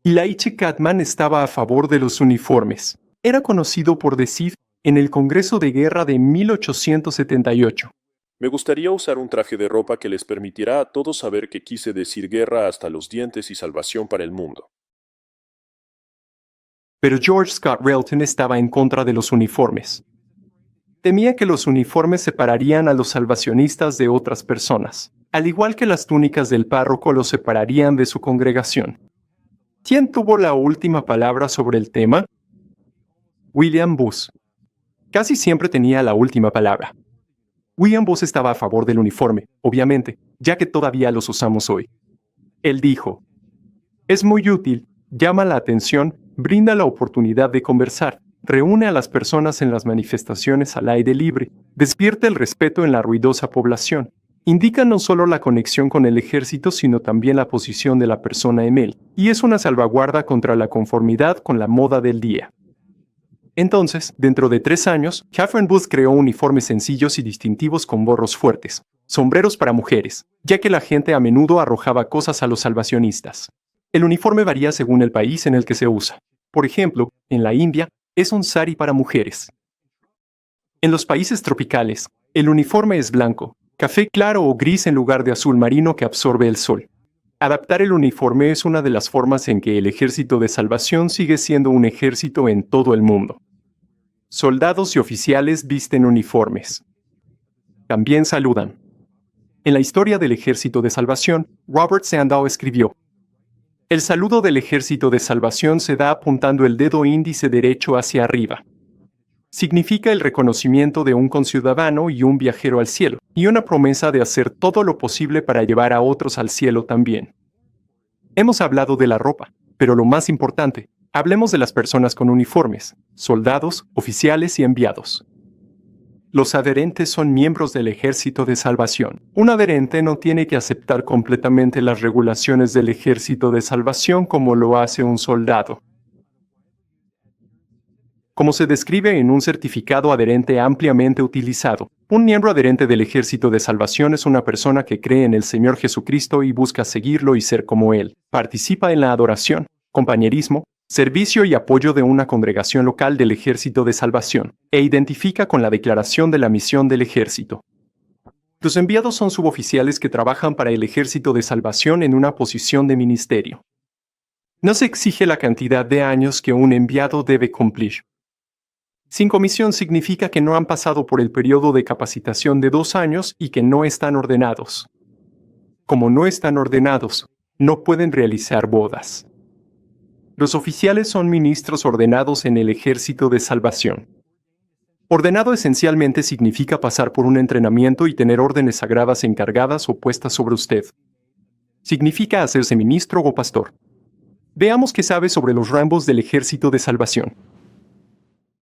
Elijah Catman estaba a favor de los uniformes. Era conocido por decir en el Congreso de Guerra de 1878. Me gustaría usar un traje de ropa que les permitirá a todos saber que quise decir guerra hasta los dientes y salvación para el mundo. Pero George Scott Railton estaba en contra de los uniformes. Temía que los uniformes separarían a los salvacionistas de otras personas, al igual que las túnicas del párroco los separarían de su congregación. ¿Quién tuvo la última palabra sobre el tema? William Booth. Casi siempre tenía la última palabra. William Booth estaba a favor del uniforme, obviamente, ya que todavía los usamos hoy. Él dijo: es muy útil, llama la atención, brinda la oportunidad de conversar, reúne a las personas en las manifestaciones al aire libre, despierta el respeto en la ruidosa población. Indica no solo la conexión con el ejército, sino también la posición de la persona en él, y es una salvaguarda contra la conformidad con la moda del día. Entonces, dentro de 3 años, Catherine Booth creó uniformes sencillos y distintivos con gorros fuertes, sombreros para mujeres, ya que la gente a menudo arrojaba cosas a los salvacionistas. El uniforme varía según el país en el que se usa. Por ejemplo, en la India, es un sari para mujeres. En los países tropicales, el uniforme es blanco, café claro o gris en lugar de azul marino que absorbe el sol. Adaptar el uniforme es una de las formas en que el Ejército de Salvación sigue siendo un ejército en todo el mundo. Soldados y oficiales visten uniformes. También saludan. En la historia del Ejército de Salvación, Robert Sandow escribió: el saludo del Ejército de Salvación se da apuntando el dedo índice derecho hacia arriba. Significa el reconocimiento de un conciudadano y un viajero al cielo, y una promesa de hacer todo lo posible para llevar a otros al cielo también. Hemos hablado de la ropa, pero lo más importante, hablemos de las personas con uniformes, soldados, oficiales y enviados. Los adherentes son miembros del Ejército de Salvación. Un adherente no tiene que aceptar completamente las regulaciones del Ejército de Salvación como lo hace un soldado. Como se describe en un certificado adherente ampliamente utilizado, un miembro adherente del Ejército de Salvación es una persona que cree en el Señor Jesucristo y busca seguirlo y ser como Él. Participa en la adoración, compañerismo, servicio y apoyo de una congregación local del Ejército de Salvación, e identifica con la declaración de la misión del Ejército. Los enviados son suboficiales que trabajan para el Ejército de Salvación en una posición de ministerio. No se exige la cantidad de años que un enviado debe cumplir. Sin comisión significa que no han pasado por el periodo de capacitación de 2 años y que no están ordenados. Como no están ordenados, no pueden realizar bodas. Los oficiales son ministros ordenados en el Ejército de Salvación. Ordenado esencialmente significa pasar por un entrenamiento y tener órdenes sagradas encargadas o puestas sobre usted. Significa hacerse ministro o pastor. Veamos qué sabe sobre los rangos del Ejército de Salvación.